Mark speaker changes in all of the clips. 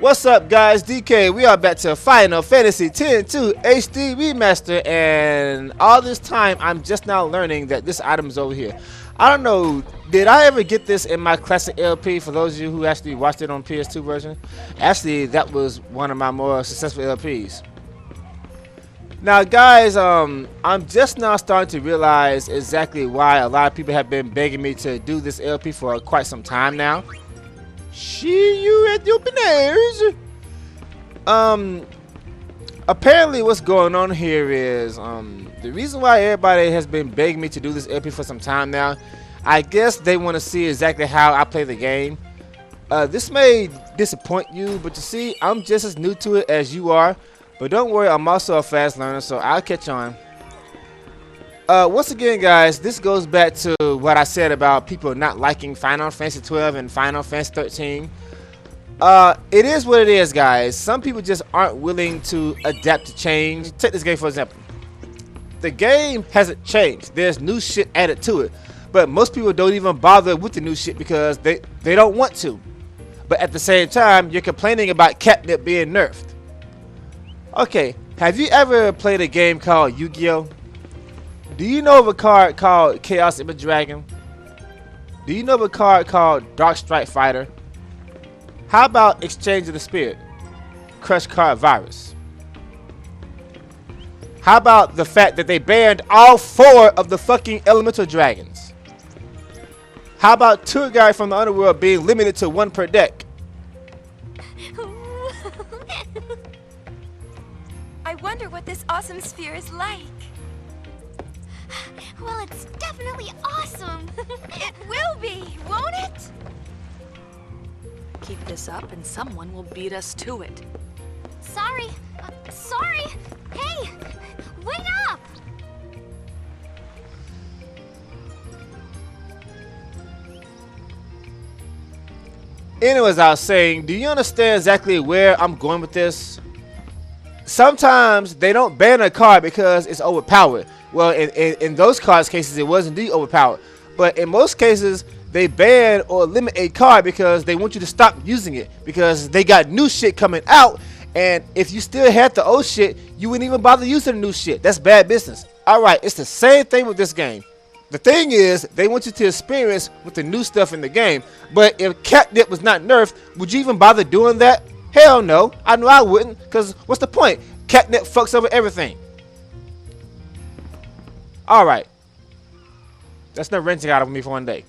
Speaker 1: What's up, guys? DK. We are back to Final Fantasy X-2 HD Remaster, and all this time I'm just now learning that this item is over here. I don't know, did I ever get this in my classic LP? For those of you who actually watched it on PS2 version, actually that was one of my more successful LPs. Now, guys, I'm just now starting to realize exactly why a lot of people have been begging me to do this LP for quite some time now. See you at the open airs. Apparently what's going on here is the reason why everybody has been begging me to do this LP for some time now, I guess they want to see exactly how I play the game. This may disappoint you, but you see, I'm just as new to it as you are. But don't worry, I'm also a fast learner, so I'll catch on. Once again, guys, this goes back to what I said about people not liking Final Fantasy 12 and Final Fantasy 13. It is what it is, guys. Some people just aren't willing to adapt to change. Take this game for example. The game hasn't changed. There's new shit added to it. But most people don't even bother with the new shit because they don't want to. But at the same time, you're complaining about catnip being nerfed. Okay, have you ever played a game called Yu-Gi-Oh? Do you know of a card called Chaos Image Dragon? Do you know of a card called Dark Strike Fighter? How about Exchange of the Spirit? Crush Card Virus? How about the fact that they banned all 4 of the fucking elemental dragons? How about Tour Guide from the Underworld being limited to 1 per deck?
Speaker 2: I wonder what this awesome sphere is like.
Speaker 3: Well, it's definitely awesome.
Speaker 2: It will be, won't it?
Speaker 4: Keep this up and someone will beat us to it.
Speaker 3: Sorry. Sorry. Hey, wait up.
Speaker 1: Anyways, I was saying, do you understand exactly where I'm going with this? Sometimes they don't ban a card because it's overpowered. Well, in those cards cases, it was indeed overpowered. But in most cases, they ban or limit a card because they want you to stop using it. Because they got new shit coming out. And if you still had the old shit, you wouldn't even bother using the new shit. That's bad business. Alright, it's the same thing with this game. The thing is, they want you to experience with the new stuff in the game. But if catnip was not nerfed, would you even bother doing that? Hell no. I know I wouldn't. Because what's the point? Catnip fucks over everything. Alright. That's no renting out of me for one day.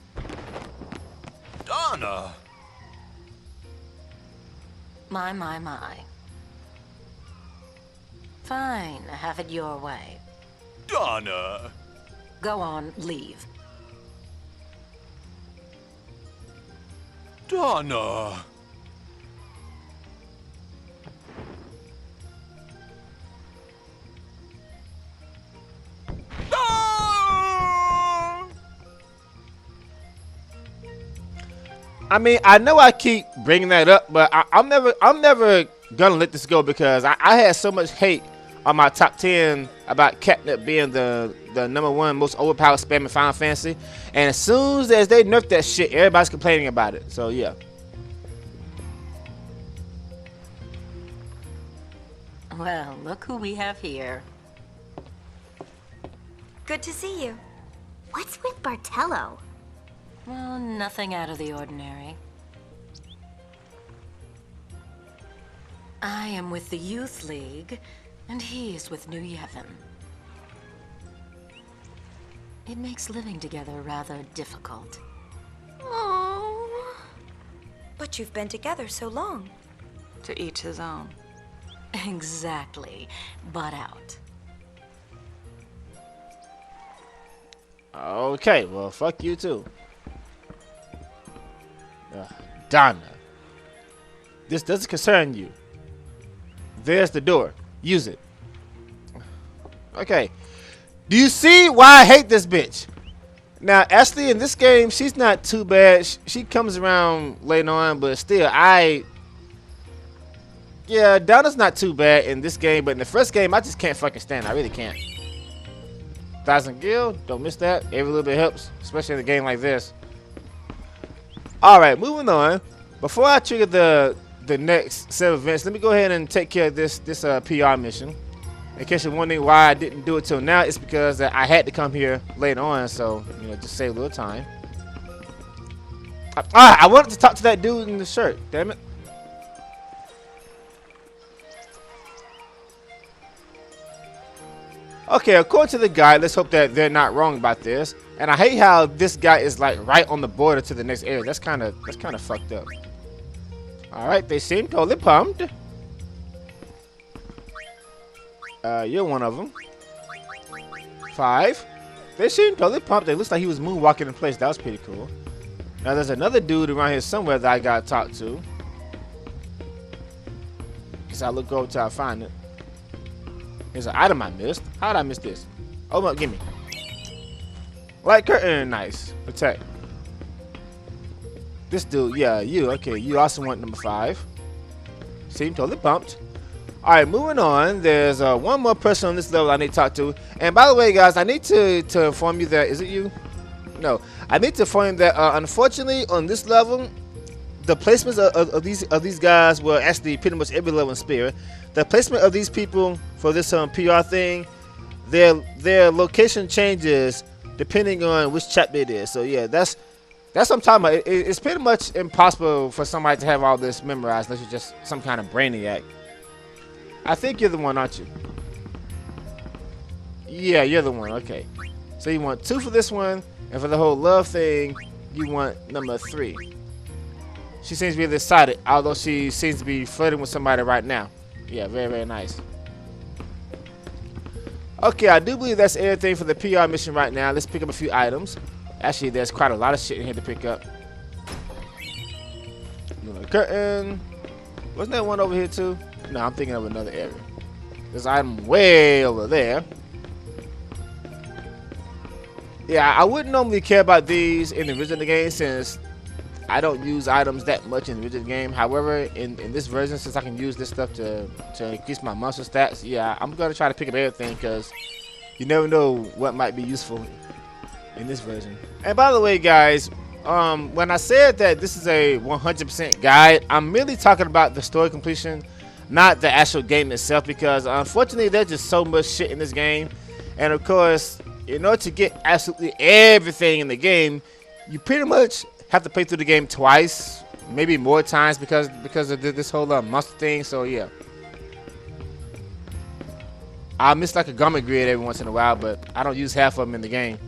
Speaker 5: Donna!
Speaker 4: My. Fine, have it your way.
Speaker 5: Donna!
Speaker 4: Go on, leave.
Speaker 5: Donna!
Speaker 1: I mean, I know I keep bringing that up, but I'm never gonna let this go because I had so much hate on my top 10 about catnip being the #1 most overpowered spam in Final Fantasy, and as soon as they nerfed that shit, everybody's complaining about it. So yeah.
Speaker 4: Well, look who we have here.
Speaker 2: Good to see you.
Speaker 3: What's with Bartello?
Speaker 4: Well, nothing out of the ordinary. I am with the Youth League, and he's with New Yevon. It makes living together rather difficult.
Speaker 2: Oh. But you've been together so long.
Speaker 4: To each his own. Exactly. Butt out.
Speaker 1: Okay, well, fuck you too. Donna. This doesn't concern you. There's the door. Use it. Okay. Do you see why I hate this bitch? Now, actually, in this game, she's not too bad. She comes around later on, but still, yeah, Donna's not too bad in this game, but in the first game, I just can't fucking stand her. I really can't. 1,000 gil, don't miss that. Every little bit helps, especially in a game like this. Alright, moving on. Before I trigger the the next set of events. Let me go ahead and take care of this PR mission. In case you're wondering why I didn't do it till now, it's because I had to come here later on, so you know, just save a little time. I wanted to talk to that dude in the shirt. Damn it. Okay, according to the guy, let's hope that they're not wrong about this. And I hate how this guy is like right on the border to the next area. That's kind of fucked up. All right, they seem totally pumped. You're one of them. 5. They seem totally pumped. It looks like he was moonwalking in place. That was pretty cool. Now there's another dude around here somewhere that I gotta talk to. Guess I'll look over till I find it. Here's an item I missed. How did I miss this? Oh no, gimme. Light curtain, nice. Protect. This dude, yeah, you. Okay, you also want number 5. Seem totally pumped. Alright, moving on. There's one more person on this level I need to talk to. And by the way, guys, I need to inform you that... Is it you? No. I need to inform you that, unfortunately, on this level, the placements of these guys, well, actually, pretty much every level in Spear, the placement of these people for this PR thing, their location changes depending on which chapter it is. So, yeah, that's what I'm talking about. It's pretty much impossible for somebody to have all this memorized unless you're just some kind of brainiac. I think you're the one, aren't you? Yeah, you're the one. Okay. So you want 2 for this one, and for the whole love thing, you want number 3. She seems to be excited, although she seems to be flirting with somebody right now. Yeah, very, very nice. Okay, I do believe that's everything for the PR mission right now. Let's pick up a few items. Actually, there's quite a lot of shit in here to pick up. Curtain. Wasn't there one over here too? No, I'm thinking of another area. There's an item way over there. Yeah, I wouldn't normally care about these in the original game since I don't use items that much in the original game. However, in this version, since I can use this stuff to increase my muscle stats, yeah, I'm going to try to pick up everything because you never know what might be useful in this version. And by the way, guys, when I said that this is a 100% guide, I'm really talking about the story completion, not the actual game itself, because unfortunately there's just so much shit in this game. And of course, in order to get absolutely everything in the game, you pretty much have to play through the game twice, maybe more times because of this whole monster thing. So yeah, I miss like a garment grid every once in a while, but I don't use half of them in the game.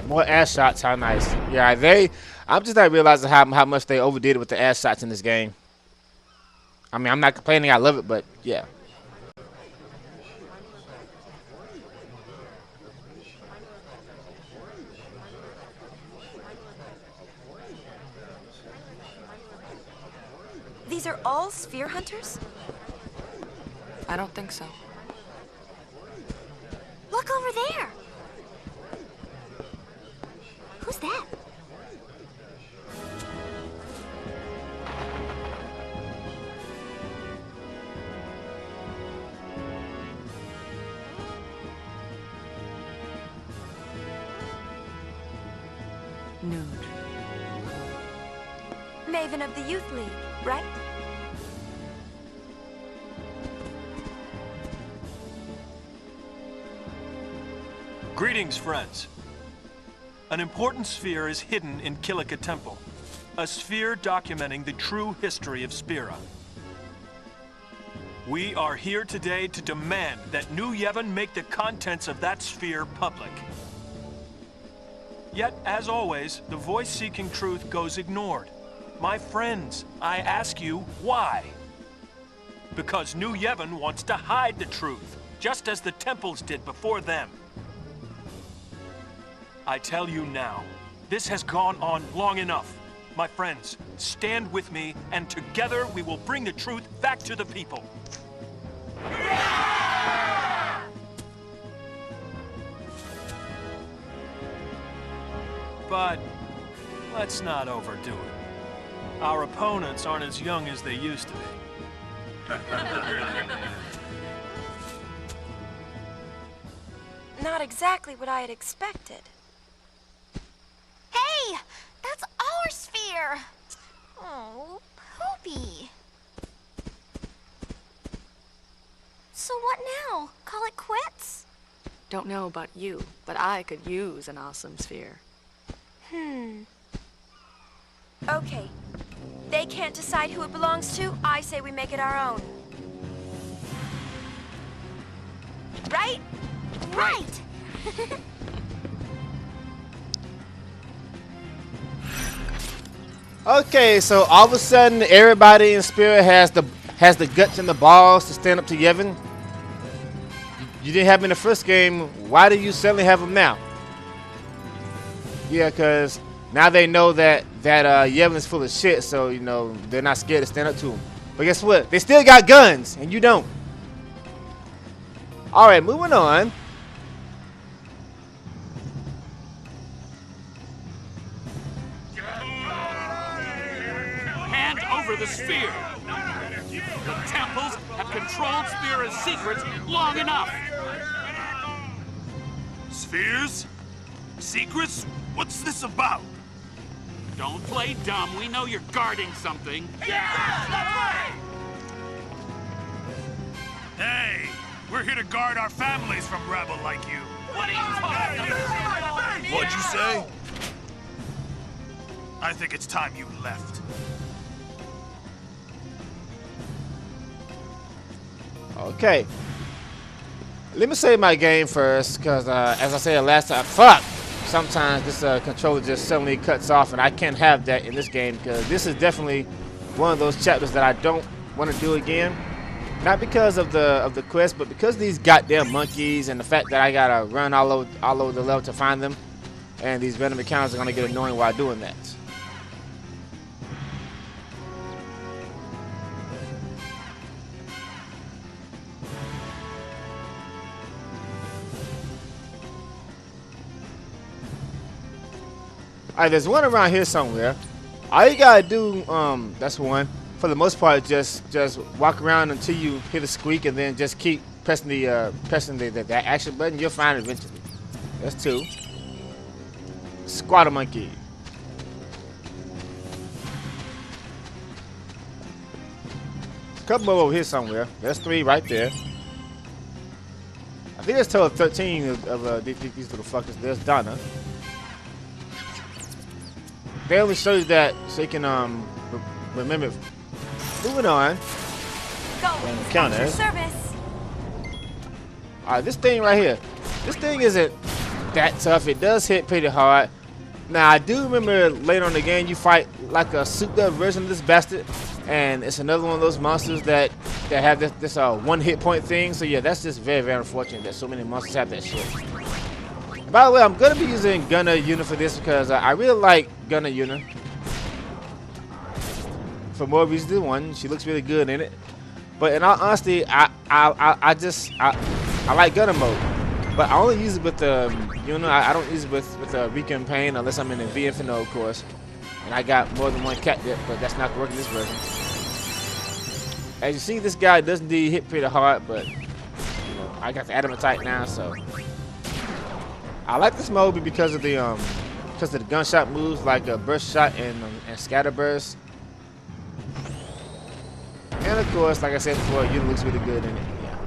Speaker 1: More ass shots, how nice. Yeah, I'm just not realizing how much they overdid it with the ass shots in this game. I mean, I'm not complaining, I love it, but yeah.
Speaker 2: These are all sphere hunters?
Speaker 4: I don't think so.
Speaker 3: Look over there. Who's that?
Speaker 4: Nude.
Speaker 2: Maven of the Youth League, right?
Speaker 6: Greetings, friends. An important sphere is hidden in Kilika Temple. A sphere documenting the true history of Spira. We are here today to demand that New Yevon make the contents of that sphere public. Yet, as always, the voice seeking truth goes ignored. My friends, I ask you, why? Because New Yevon wants to hide the truth, just as the temples did before them. I tell you now, this has gone on long enough. My friends, stand with me, and together we will bring the truth back to the people. But let's not overdo it. Our opponents aren't as young as they used to be.
Speaker 2: Not exactly what I had expected.
Speaker 3: Hey, that's our sphere. Oh, Poopy. So what now? Call it quits?
Speaker 4: Don't know about you, but I could use an awesome sphere.
Speaker 2: Okay. They can't decide who it belongs to. I say we make it our own. Right?
Speaker 3: Right.
Speaker 1: Okay, so all of a sudden, everybody in Spirit has the guts and the balls to stand up to Yevon. You didn't have him in the first game. Why do you suddenly have him now? Yeah, because now they know that Yevon is full of shit, so you know they're not scared to stand up to him. But guess what? They still got guns, and you don't. All right, moving on.
Speaker 7: Hand over the sphere. The temples have controlled Sphere's secrets long enough.
Speaker 5: Spheres? Secrets? What's this about?
Speaker 7: Don't play dumb. We know you're guarding something.
Speaker 5: Hey, we're here to guard our families from rebel like you.
Speaker 7: What are you talking about?
Speaker 5: What'd you say? I think it's time you left.
Speaker 1: Okay. Let me save my game first, because as I said last time, fuck! Sometimes this controller just suddenly cuts off, and I can't have that in this game, because this is definitely one of those chapters that I don't want to do again. Not because of the quest, but because of these goddamn monkeys and the fact that I gotta run all over the level to find them, and these random encounters are gonna get annoying while doing that. Alright, there's one around here somewhere. All you gotta do, that's one. For the most part, just walk around until you hit a squeak, and then just keep pressing the action button. You'll find it eventually. That's two. Squatter monkey. Couple more over here somewhere. There's three right there. I think there's total 13 of these little fuckers. There's Donna. They only show you that so you can remember. Moving on. Counters.
Speaker 2: Service.
Speaker 1: Alright, this thing right here. This thing isn't that tough. It does hit pretty hard. Now I do remember later on in the game you fight like a souped up version of this bastard, and it's another one of those monsters that have this one hit point thing. So yeah, that's just very, very unfortunate that so many monsters have that shit. By the way, I'm gonna be using Gunner Yuna for this because I really like Gunner Yuna. For more reasons than one, she looks really good in it. But in all honesty, I like Gunner mode, but I only use it with Yuna. I don't use it with Rika and Pain unless I'm in the V Infinite, of course. And I got more than one cat dip, but that's not working this version. As you see, this guy does indeed hit pretty hard, but you know, I got the Adamantite now, so. I like this mode because of the gunshot moves like a burst shot and scatter burst. And of course, like I said before, you looks really good in it. Yeah.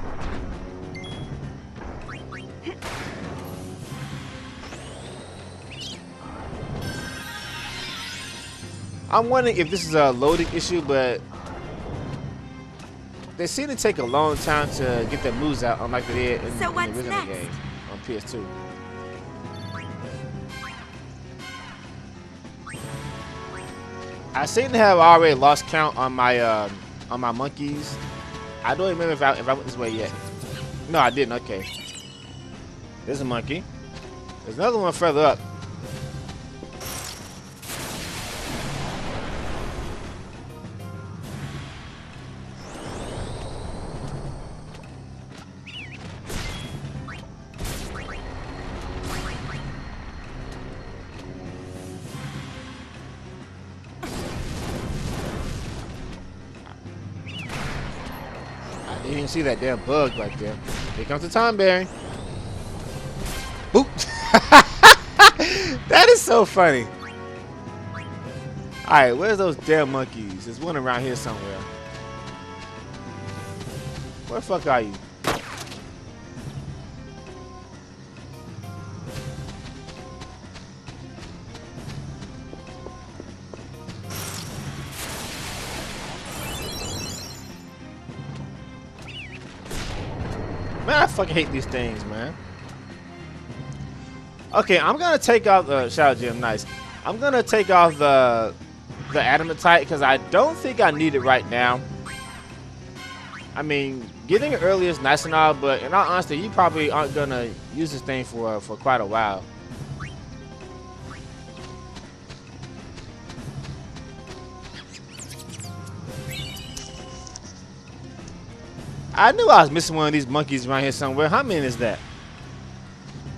Speaker 1: I'm wondering if this is a loading issue, but they seem to take a long time to get their moves out, unlike they did in the original game on PS2. I seem to have already lost count on my monkeys. I don't remember if I went this way yet. No, I didn't. Okay. There's a monkey. There's another one further up. You didn't see that damn bug right there. Here comes the time bearing. Boop. That is so funny. Alright, where's those damn monkeys? There's one around here somewhere. Where the fuck are you? Man, I fucking hate these things, man. Okay, I'm gonna take off the shout out Jim, nice. I'm gonna take off the adamantite because I don't think I need it right now. I mean, getting it early is nice and all, but in all honesty, you probably aren't gonna use this thing for quite a while. I knew I was missing one of these monkeys around here somewhere. How many is that?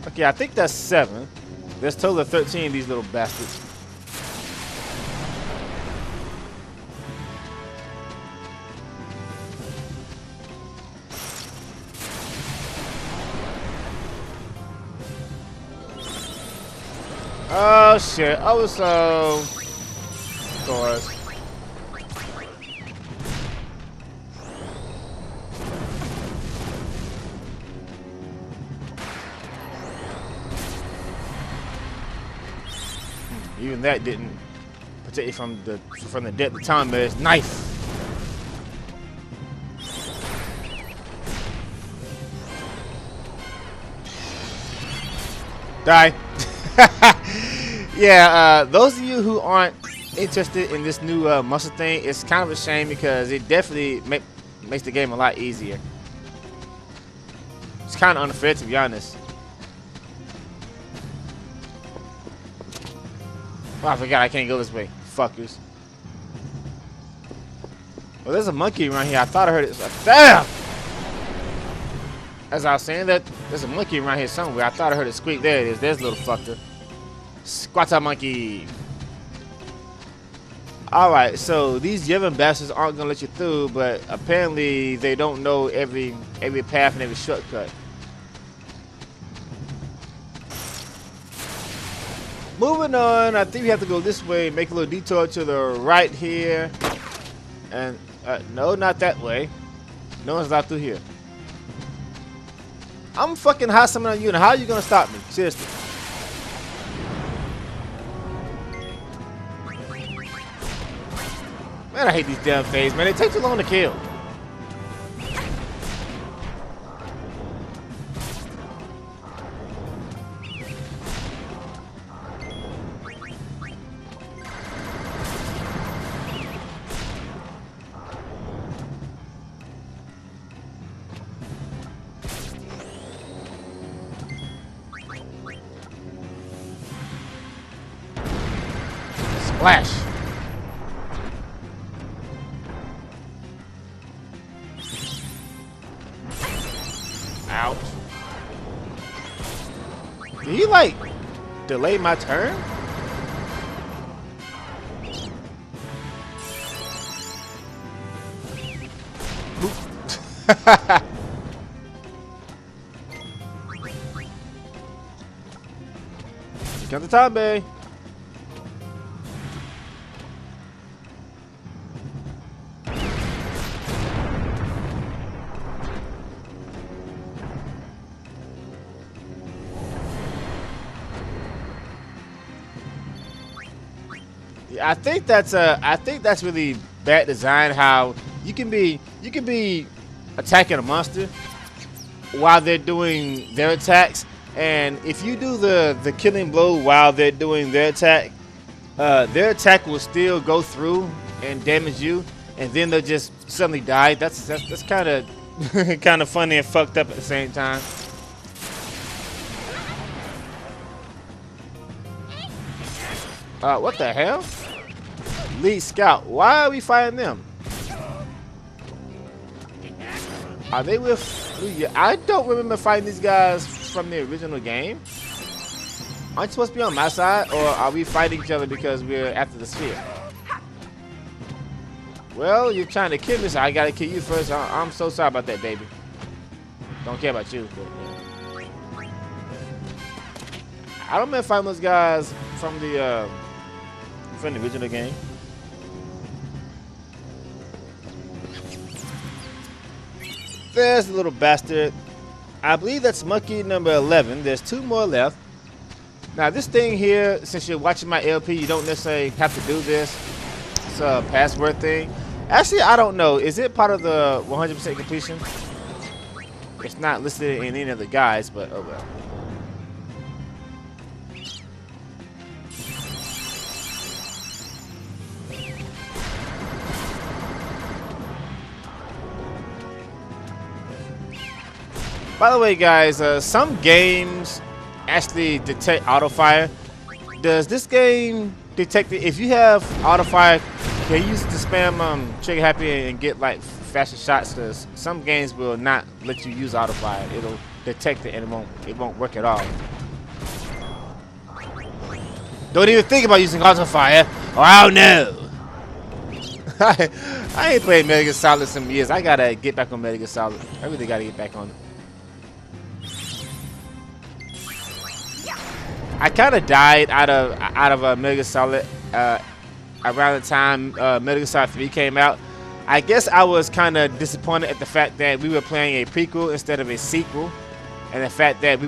Speaker 1: Okay, I think that's 7. There's a total of 13 of these little bastards. Oh shit. Oh, so of course. Even that didn't protect you from the deadly time, but it's knife. Die. Yeah, those of you who aren't interested in this new muscle thing, it's kind of a shame because it definitely makes the game a lot easier. It's kind of unfair, to be honest. Oh, I forgot I can't go this way. Fuckers. Well, there's a monkey around here. I thought I heard it. Damn! As I was saying that, there's a monkey around here somewhere. I thought I heard it squeak. There it is. There's a little fucker. Squatter monkey. Alright, so these Yevon bastards aren't going to let you through, but apparently they don't know every path and every shortcut. Moving on, I think we have to go this way, make a little detour to the right here. And, no, not that way. No one's out through here. I'm fucking hot summon on you, and how are you gonna stop me? Seriously. Man, I hate these damn things, man. They take too long to kill. Splash. Ouch. Did he like delay my turn? Here comes the time, babe. I think that's really bad design. How you can be attacking a monster while they're doing their attacks, and if you do the killing blow while they're doing their attack will still go through and damage you, and then they'll just suddenly die. That's kind of kind of funny and fucked up at the same time. What the hell? Lead Scout. Why are we fighting them? Are they with... I don't remember fighting these guys from the original game. Aren't you supposed to be on my side? Or are we fighting each other because we're after the sphere? Well, you're trying to kill me, so I gotta kill you first. I'm so sorry about that, baby. Don't care about you. But, yeah. I don't remember fighting those guys from the original game. There's the little bastard. I believe that's monkey number 11. There's 2 more left. Now this thing here, since you're watching my LP, you don't necessarily have to do this. It's a password thing. Actually, I don't know. Is it part of the 100% completion? It's not listed in any of the guides, but oh well. By the way, guys, some games actually detect auto fire. Does this game detect it? If you have auto fire, can you use it to spam trigger happy and get like faster shots? Because some games will not let you use auto fire. It'll detect it and it won't work at all. Don't even think about using auto fire, or I'll know. I ain't played Metal Gear Solid in some years. I gotta get back on Metal Gear Solid. I really gotta get back on it. I kind of died out of Metal Gear Solid around the time Metal Gear Solid 3 came out. I guess I was kind of disappointed at the fact that we were playing a prequel instead of a sequel, and the fact that we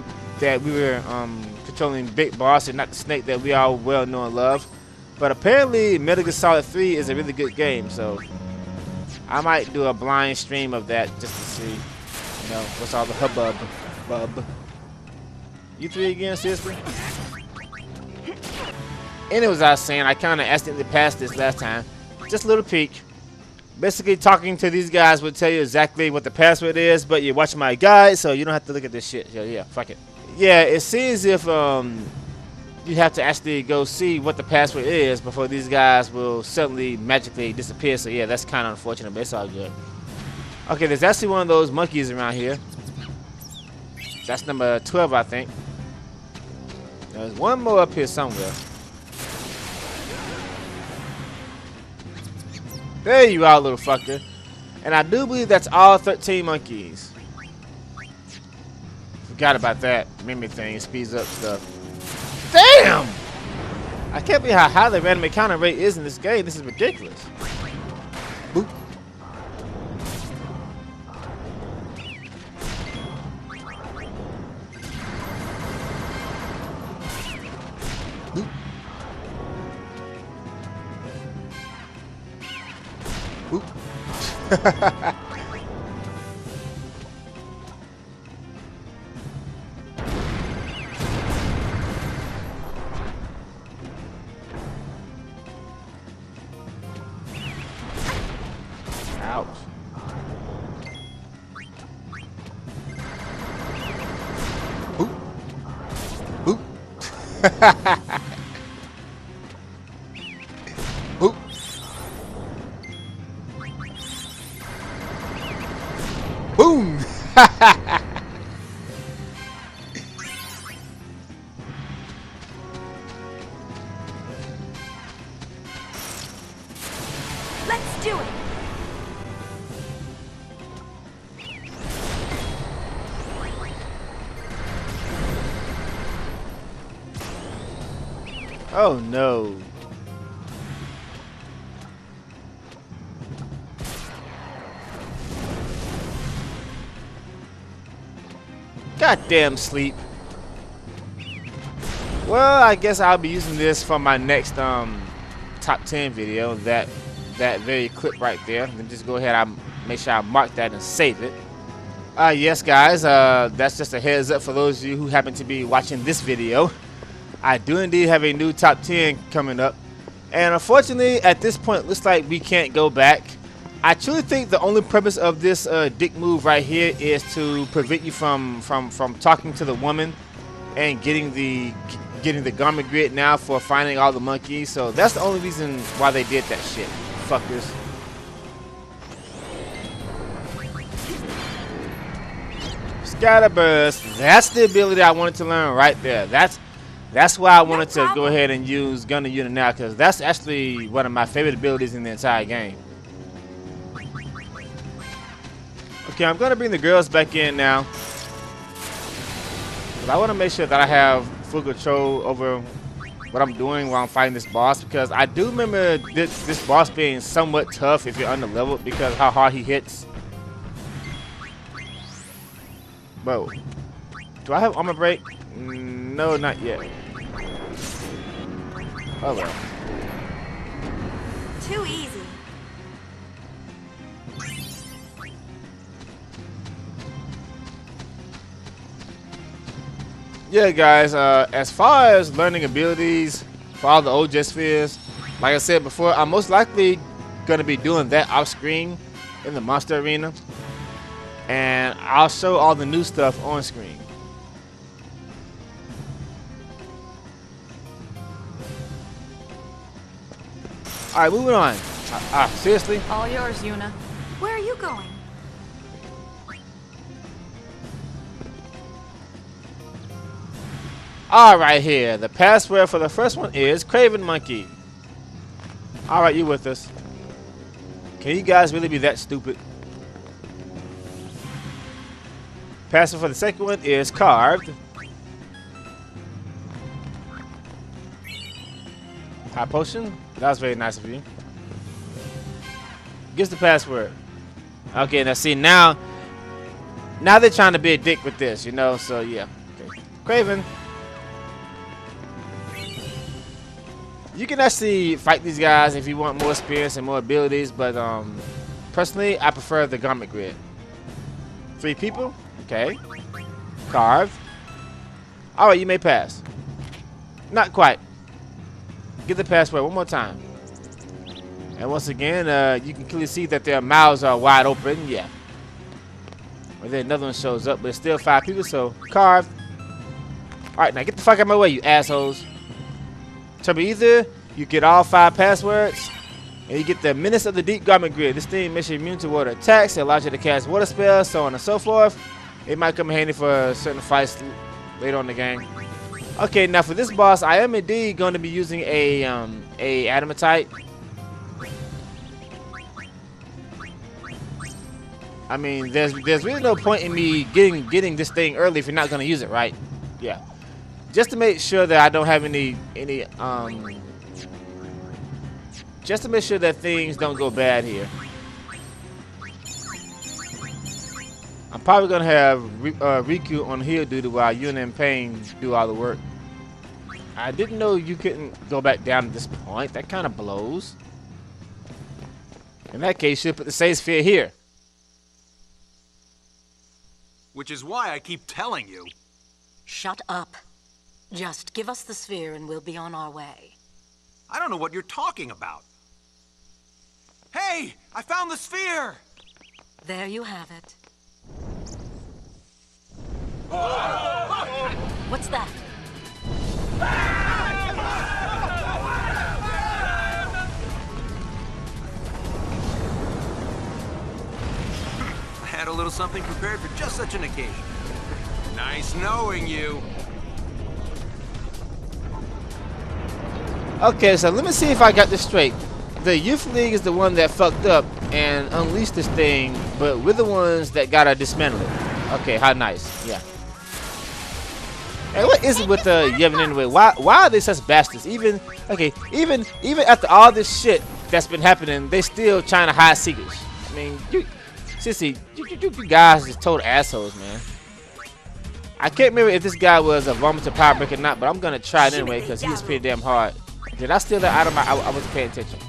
Speaker 1: were controlling Big Boss and not the Snake that we all well know and love. But apparently Metal Gear Solid 3 is a really good game, so I might do a blind stream of that just to see, you know, what's all the hubbub. You 3 again, seriously? Anyways, I was saying, I kind of accidentally passed this last time. Just a little peek. Basically, talking to these guys will tell you exactly what the password is, but you're watching my guide, so you don't have to look at this shit. So yeah, fuck it. Yeah, it seems if you have to actually go see what the password is before these guys will suddenly magically disappear. So yeah, that's kind of unfortunate, but it's all good. Okay, there's actually one of those monkeys around here. That's number 12, I think. There's one more up here somewhere. There you are, little fucker. And I do believe that's all 13 monkeys. Forgot about that memory thing. It speeds up stuff. Damn! I can't believe how high the random encounter rate is in this game. This is ridiculous. Boop. Boop. Boop. Ouch. Boop. Boop. Boop. Boom.
Speaker 2: Let's do it.
Speaker 1: Oh no. Goddamn sleep. Well, I guess I'll be using this for my next top 10 video. That very clip right there. Then just go ahead and make sure I mark that and save it. Yes, guys. That's just a heads up for those of you who happen to be watching this video. I do indeed have a new top 10 coming up, and unfortunately at this point it looks like we can't go back. I truly think the only purpose of this dick move right here is to prevent you from talking to the woman and getting the garment grid now for finding all the monkeys. So that's the only reason why they did that shit. Fuckers. Scatterburst. That's the ability I wanted to learn right there. That's why I wanted to go ahead and use Gun to Unit now, because that's actually one of my favorite abilities in the entire game. Okay, I'm going to bring the girls back in now. But I want to make sure that I have full control over what I'm doing while I'm fighting this boss, because I do remember this boss being somewhat tough if you're under leveled because how hard he hits. Whoa. Do I have armor break? No, not yet. Oh well.
Speaker 2: Too easy.
Speaker 1: Yeah, guys, as far as learning abilities for all the OJ spheres, like I said before, I'm most likely going to be doing that off screen in the monster arena. And I'll show all the new stuff on screen. Alright, moving on. Seriously?
Speaker 4: All yours, Yuna.
Speaker 3: Where are you going?
Speaker 1: Alright, here. The password for the first one is Craven Monkey. Alright, you with us. Can you guys really be that stupid? Password for the second one is Carved. High potion? That was very nice of you. Guess the password. Okay, now see, now they're trying to be a dick with this, you know, so yeah. Okay. Craven. You can actually fight these guys if you want more experience and more abilities, but personally, I prefer the garment grid. 3 people. Okay. Carved. Alright, you may pass. Not quite. Get the password one more time. And once again, you can clearly see that their mouths are wide open. Yeah. And then another one shows up, but it's still 5 people, so carved. Alright, now get the fuck out of my way, you assholes. So either you get all 5 passwords, and you get the Menace of the Deep Garment Grid. This thing makes you immune to water attacks. It allows you to cast water spells, so on and so forth. It might come in handy for certain fights later on in the game. Okay, now for this boss, I am indeed going to be using a Adamatite. I mean, there's really no point in me getting this thing early if you're not going to use it, right? Yeah. Just to make sure that I don't have just to make sure that things don't go bad here. I'm probably gonna have Riku on heal duty while Yuna and Pain do all the work. I didn't know you couldn't go back down at this point. That kind of blows. In that case, you should put the save sphere here.
Speaker 8: Which is why I keep telling you.
Speaker 4: Shut up. Just give us the sphere and we'll be on our way.
Speaker 8: I don't know what you're talking about. Hey! I found the sphere!
Speaker 4: There you have it. What's that?
Speaker 8: I had a little something prepared for just such an occasion. Nice knowing you.
Speaker 1: Okay, so let me see if I got this straight. The Youth League is the one that fucked up and unleashed this thing, but we're the ones that gotta dismantle it. Okay, how nice. Yeah. Hey, what is it with the Yevon anyway? Why are they such bastards? Even after all this shit that's been happening, they still trying to hide secrets. I mean, you guys is total assholes, man. I can't remember if this guy was a vomited power break or not, but I'm gonna try it anyway because he was pretty damn hard. Did I steal that item? I wasn't paying attention.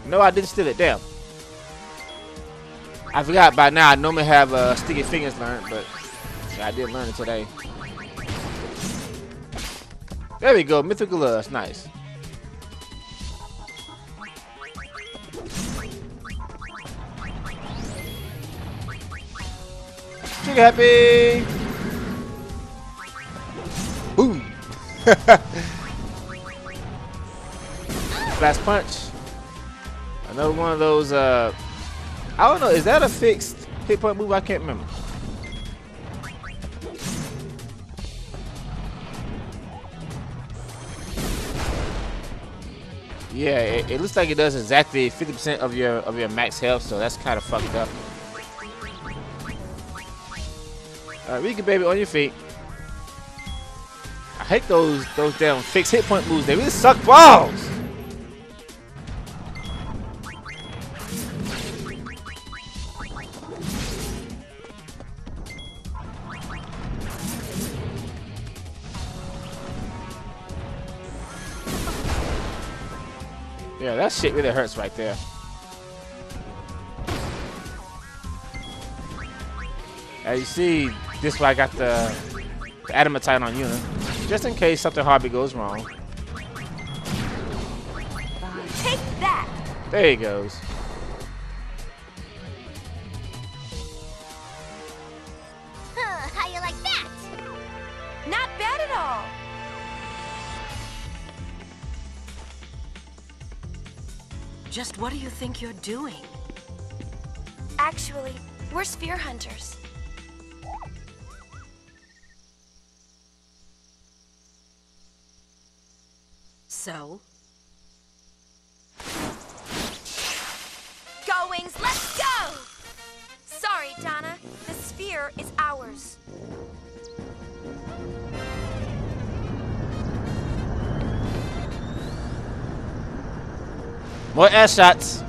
Speaker 1: No, I didn't steal it. Damn. I forgot by now. I normally have sticky fingers learned, but yeah, I did learn it today. There we go. Mythical Lust. Nice. Trigger happy. Boom. Flash punch. Another one of those, I don't know, is that a fixed hit point move? I can't remember. Yeah, it looks like it does exactly 50% of your max health, so that's kind of fucked up. Alright, Rika baby, on your feet. I hate those damn fixed hit point moves. They really suck balls. Yeah, that shit really hurts right there. As you see, this is why I got the adamantite on unit, just in case something horrible goes wrong.
Speaker 2: Take that!
Speaker 1: There he goes.
Speaker 3: How you like that?
Speaker 2: Not bad at all.
Speaker 4: Just what do you think you're doing?
Speaker 2: Actually, we're sphere hunters.
Speaker 4: So?
Speaker 2: Go, Wings, let's go! Sorry, Donna. The sphere is ours.
Speaker 1: More air shots.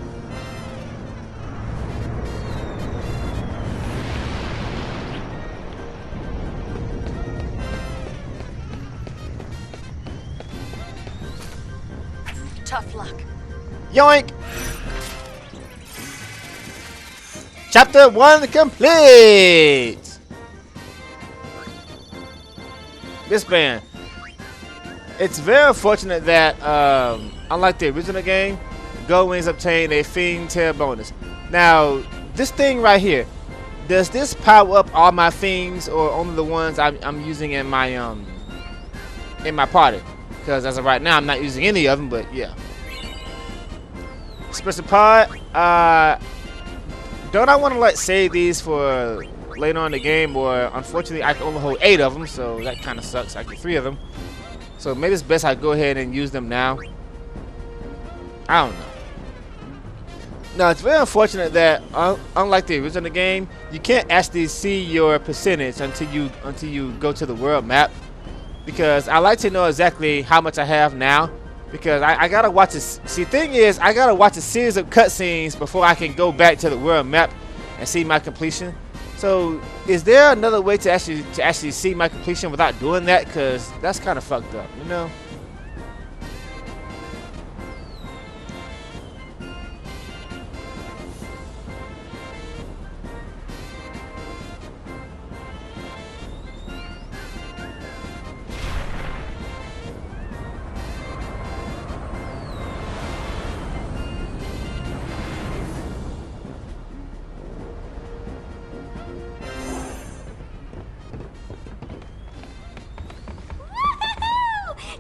Speaker 4: Tough luck.
Speaker 1: Yoink! Chapter 1 complete! Disband. It's very unfortunate that, unlike the original game, Gold Wings obtain a Fiend Tail bonus. Now, this thing right here, does this power up all my Fiends or only the ones I'm using in my party? Because as of right now, I'm not using any of them, but yeah. Special pod. Don't I want to save these for later on in the game? Or unfortunately, I can only hold 8 of them, so that kind of sucks. I get 3 of them, so maybe it's best I go ahead and use them now. I don't know. Now it's very unfortunate that unlike the original game, you can't actually see your percentage until you go to the world map. Because I like to know exactly how much I have now, because I gotta watch this. See, thing is, I gotta watch a series of cutscenes before I can go back to the world map and see my completion. So, is there another way to actually see my completion without doing that? Because that's kind of fucked up, you know.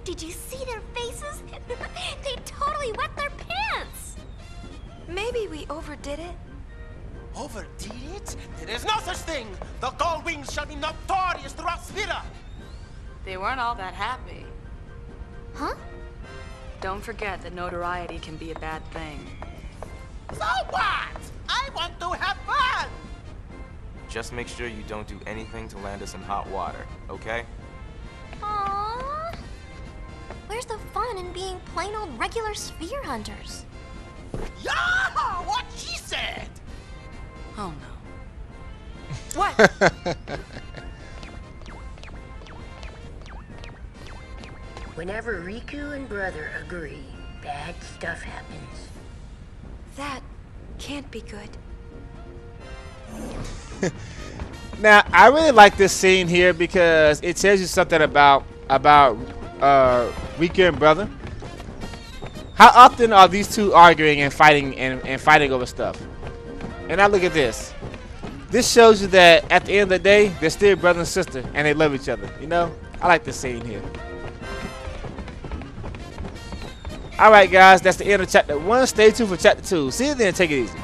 Speaker 3: Did you see their faces? They totally wet their pants.
Speaker 2: Maybe we overdid it.
Speaker 9: Overdid it? There is no such thing! The Gold Wings shall be notorious throughout Spira!
Speaker 10: They weren't all that happy.
Speaker 3: Huh?
Speaker 10: Don't forget that notoriety can be a bad thing.
Speaker 9: So what? I want to have fun!
Speaker 11: Just make sure you don't do anything to land us in hot water, okay?
Speaker 3: Aww. Where's the fun in being plain old regular sphere hunters?
Speaker 9: Yeah! What she said!
Speaker 10: Oh no.
Speaker 2: What?
Speaker 12: Whenever Riku and Brother agree, bad stuff happens.
Speaker 2: That can't be good.
Speaker 1: Now, I really like this scene here because it tells you something about Riku and Brother. How often are these two arguing and fighting over stuff? And now look at this. This shows you that at the end of the day, they're still brother and sister, and they love each other. You know, I like this scene here. All right, guys, that's the end of chapter 1. Stay tuned for chapter 2. See you then. Take it easy.